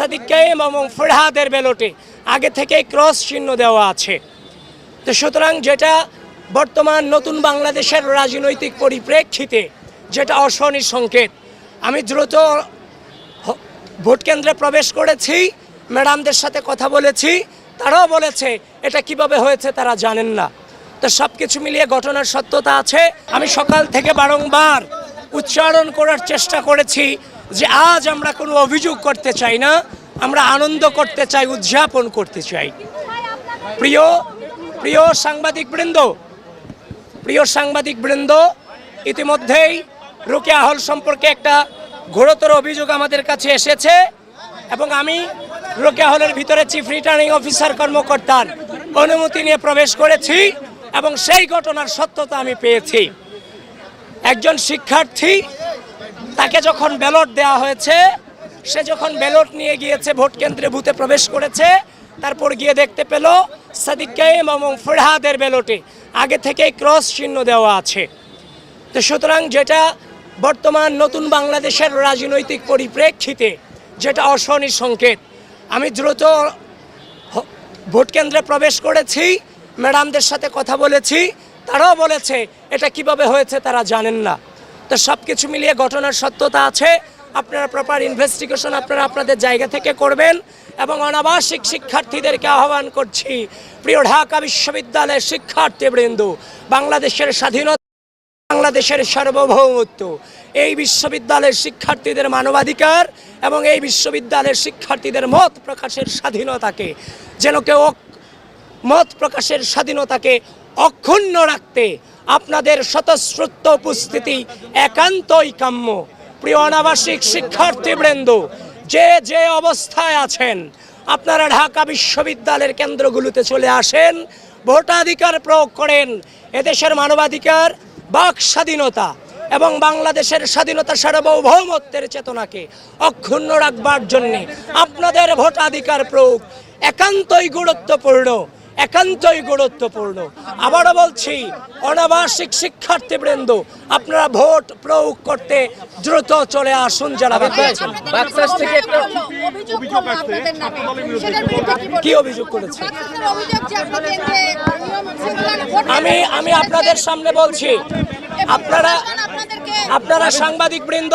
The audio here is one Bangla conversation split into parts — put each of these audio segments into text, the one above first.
সাদিক কায়েম এবং ফরহাদের ব্যালটে আগে থেকেই ক্রস চিহ্ন দেওয়া আছে। তো সুতরাং যেটা বর্তমান নতুন বাংলাদেশের রাজনৈতিক পরিপ্রেক্ষিতে যেটা অশনির সংকেত, আমি দ্রুত ভোট কেন্দ্রে প্রবেশ করেছি, ম্যাডামদের সাথে কথা বলেছি, তারাও বলেছে এটা কিভাবে হয়েছে তারা জানেন না। তো সব কিছু মিলিয়ে ঘটনার সত্যতা আছে। আমি সকাল থেকে বারংবার উচ্চারণ করার চেষ্টা করেছি যে আজ আমরা কোনো অভিযোগ করতে চাই না, আমরা আনন্দ করতে চাই, উদযাপন করতে চাই। প্রিয় সাংবাদিকবৃন্দ, ইতিমধ্যেই রোকেয়া হল সম্পর্কে একটা ঘোরতর অভিযোগ আমাদের কাছে এসেছে এবং আমি রোকেয়া হলের ভিতরে চিফ রিটার্নিং অফিসার কর্মকর্তার অনুমতি নিয়ে প্রবেশ করেছি এবং সেই ঘটনার সত্যতা আমি পেয়েছি। একজন শিক্ষার্থী, তাকে যখন ব্যালট দেওয়া হয়েছে, সে যখন ব্যালট নিয়ে গিয়েছে ভোট কেন্দ্রে বুথে প্রবেশ করেছে, তারপর গিয়ে দেখতে পেল সাদিক কায়েম এবং ফরহাদের ব্যালটে আগে থেকেই ক্রস চিহ্ন দেওয়া আছে। তো সুতরাং যেটা বর্তমান নতুন বাংলাদেশের রাজনৈতিক পরিপ্রেক্ষিতে যেটা অশনির সংকেত, আমি দ্রুত ভোট কেন্দ্রে প্রবেশ করেছি, ম্যাডামদের সাথে কথা বলেছি, তারাও বলেছে এটা কিভাবে হয়েছে তারা জানেন না। তো সব কিছু মিলিয়ে ঘটনার সত্যতা আছে। আপনারা প্রপার ইনভেস্টিগেশন আপনারা আপনাদের জায়গা থেকে করবেন এবং অনাবাসিক শিক্ষার্থীদেরকে আহ্বান করছি, প্রিয় ঢাকা বিশ্ববিদ্যালয়ের শিক্ষার্থীবৃন্দ, বাংলাদেশের স্বাধীনতা, বাংলাদেশের সার্বভৌমত্ব, এই বিশ্ববিদ্যালয়ের শিক্ষার্থীদের মানবাধিকার এবং এই বিশ্ববিদ্যালয়ের শিক্ষার্থীদের মত প্রকাশের স্বাধীনতাকে যেন কেউ মত প্রকাশের স্বাধীনতাকে অক্ষুণ্ণ রাখতে আপনাদের স্বতঃস্ফূর্ত উপস্থিতি একান্তই কাম্য। প্রিয় অনাবাসিক শিক্ষার্থীবৃন্দ, যে অবস্থায় আছেন আপনারা ঢাকা বিশ্ববিদ্যালয়ের কেন্দ্রগুলোতে চলে আসেন, ভোটাধিকার প্রয়োগ করেন। এদেশের মানবাধিকার, বাক স্বাধীনতা এবং বাংলাদেশের স্বাধীনতা সার্বভৌমত্বের চেতনাকে অক্ষুণ্ণ রাখবার জন্যে আপনাদের ভোটাধিকার প্রয়োগ একান্তই গুরুত্বপূর্ণ। আবারও বলছি, অনাবাসিক শিক্ষার্থীবৃন্দ, আপনারা ভোট প্রয়োগ করতে দ্রুত চলে আসুন। জানাবেন কি অভিযোগ করেছে আমি আপনাদের সামনে বলছি। আপনারা সাংবাদিকবৃন্দ,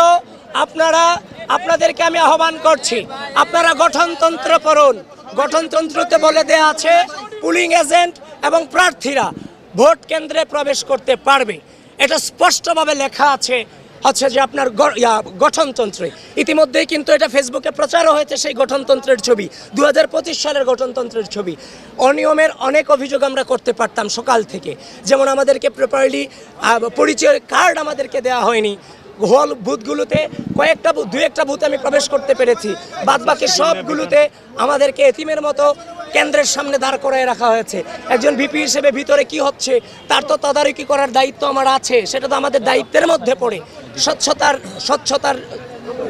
আপনাদেরকে আমি আহ্বান করছি, আপনারা গঠনতন্ত্র পড়ুন। গঠনতন্ত্রতে বলে দেয়া আছে পুলিং এজেন্ট এবং প্রার্থীরা ভোট কেন্দ্রে প্রবেশ করতে পারবে। এটা স্পষ্টভাবে লেখা আছে হচ্ছে যে আপনার গঠনতন্ত্রে। ইতিমধ্যেই কিন্তু এটা ফেসবুকে প্রচারও হয়েছে, সেই গঠনতন্ত্রের ছবি, 2025 সালের গঠনতন্ত্রের ছবি। অনিয়মের অনেক অভিযোগ আমরা করতে পারতাম সকাল থেকে, যেমন আমাদেরকে প্রপারলি পরিচয় কার্ড আমাদেরকে দেওয়া হয়নি। হল বুথগুলোতে দু একটা বুথ আমি প্রবেশ করতে পেরেছি, বাদবাকি সবগুলোতে আমাদেরকে এতিমের মতো কেন্দ্রের সামনে দাঁড় করায় রাখা হয়েছে। একজন ভিপি হিসেবে ভিতরে কি হচ্ছে তার তো তদারকি করার দায়িত্ব আমার আছে, সেটা তো আমাদের দায়িত্বের মধ্যে পড়ে, স্বচ্ছতার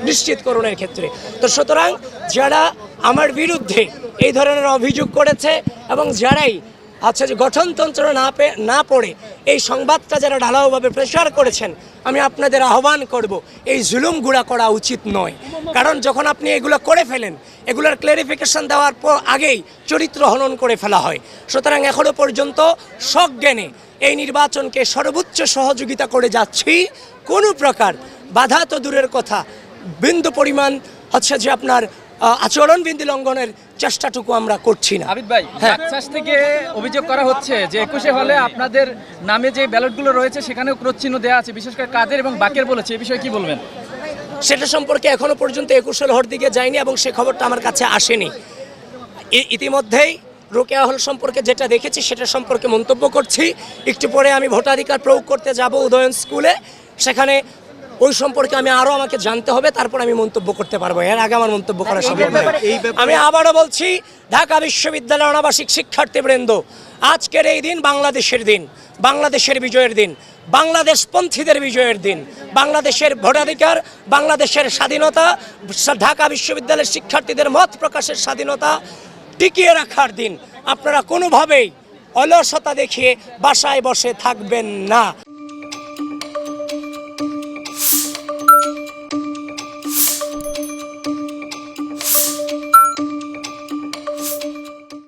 নিশ্চিতকরণের ক্ষেত্রে। তো সুতরাং যারা আমার বিরুদ্ধে এই ধরনের অভিযোগ করেছে এবং যারাই যে গঠনতন্ত্র না পড়ে এই সংবাদটা যারা ঢালাওভাবে প্রচার করেছেন, আমি আপনাদের আহ্বান করব, এই জুলুমগুলা করা উচিত নয়। কারণ যখন আপনি এগুলো করে ফেলেন, এগুলোর ক্লারিফিকেশন দেওয়ার পর আগেই চরিত্র হনন করে ফেলা হয়। সুতরাং এখনো পর্যন্ত সজ্ঞানে এই নির্বাচনকে সর্বোচ্চ সহযোগিতা করে যাচ্ছি। কোনো প্রকার বাধা তো দূরের কথা, বিন্দু পরিমাণ যে আপনার আচরণবিধি লঙ্ঘনের চেষ্টাটুকু আমরা করছি না। আবিদ ভাই, বাকশাস থেকে অভিযোগ করা হচ্ছে যে 21 হলে আপনাদের নামে যে ব্যালটগুলো রয়েছে সেখানেও ক্রস চিহ্ন দেওয়া আছে, বিশেষ করে কাদের এবং বাকের বলেছে, এই বিষয়ে কি বলবেন? সেটা সম্পর্কে এখনো পর্যন্ত 21 হল দিকে যায়নি এবং সে খবরটা আমার কাছে আসেনি। ইতিমধ্যেই রোকেয়া হল সম্পর্কে যেটা দেখেছি সেটা সম্পর্কে মন্তব্য করছি। একটু পরে আমি ভোটাধিকার প্রয়োগ করতে যাব উদয়ন স্কুলে, সেখানে ওই সম্পর্কে আমাকে জানতে হবে, তারপর আমি মন্তব্য করতে পারবো। এর আগে আমার মন্তব্য করা সম্ভব নয়। আমি আবারও বলছি, ঢাকা বিশ্ববিদ্যালয়ের অনাবাসিক শিক্ষার্থীবৃন্দ, আজকের এই দিন বাংলাদেশের দিন, বাংলাদেশের বিজয়ের দিন, বাংলাদেশপন্থীদের বিজয়ের দিন, বাংলাদেশের ভোটাধিকার, বাংলাদেশের স্বাধীনতা, ঢাকা বিশ্ববিদ্যালয়ের শিক্ষার্থীদের মত প্রকাশের স্বাধীনতা টিকিয়ে রাখার দিন। আপনারা কোনোভাবেই অলসতা দেখিয়ে বাসায় বসে থাকবেন না।